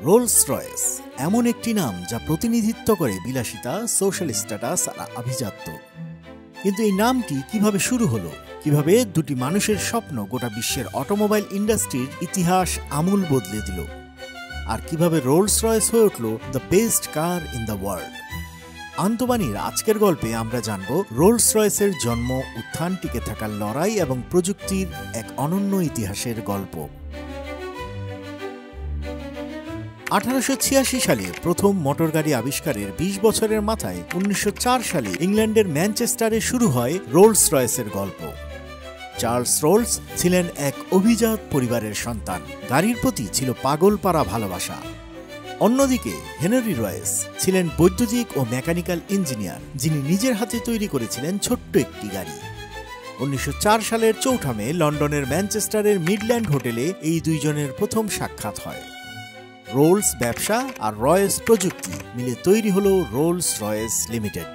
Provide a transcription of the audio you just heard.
Rolls Royce এমন একটি নাম যা প্রতিনিধিত্ব করে বিলাসিতা, সোশ্যাল স্ট্যাটাস আর আভিজাত্য। কিন্তু এই নামটি কিভাবে শুরু হলো, কিভাবে দুটি মানুষের স্বপ্ন গোটা বিশ্বের অটোমোবাইল ইন্ডাস্ট্রির ইতিহাস আমূল বদলে দিল, আর কিভাবে রোলস রয়েস হয়ে উঠল the best car in the world. আন্তবাণীর আজকের গল্পে আমরা জানব রোলস রয়েসের জন্ম, উত্থান, টিকে থাকার লড়াই এবং প্রযুক্তির এক অনন্য ইতিহাসের গল্প। 1886 সালে প্রথম মোটরগাড়ি আবিষ্কারের 20 বছরের মাথায় 1904 সালে ইংল্যান্ডের ম্যানচেস্টারে শুরু হয় রোলস রয়েসের গল্প। চার্লস রোলস ছিলেন এক অভিজাত পরিবারের সন্তান। গাড়ির প্রতি ছিল পাগল পারা ভালোবাসা। অন্যদিকে হেনরি রয়েস ছিলেন বৈদ্যুতিক ও মেকানিক্যাল ইঞ্জিনিয়ার, যিনি নিজের হাতে তৈরি করেছিলেন ছোট্ট একটি গাড়ি। 1904 সালের 4 মে লন্ডনের ম্যানচেস্টারের মিডল্যান্ড হোটেলে এই দুইজনের প্রথম সাক্ষাৎ হয়। রোলস ব্যবসা আর রয়েস প্রযুক্তি মিলে তৈরি হলো রোলস রয়েস লিমিটেড।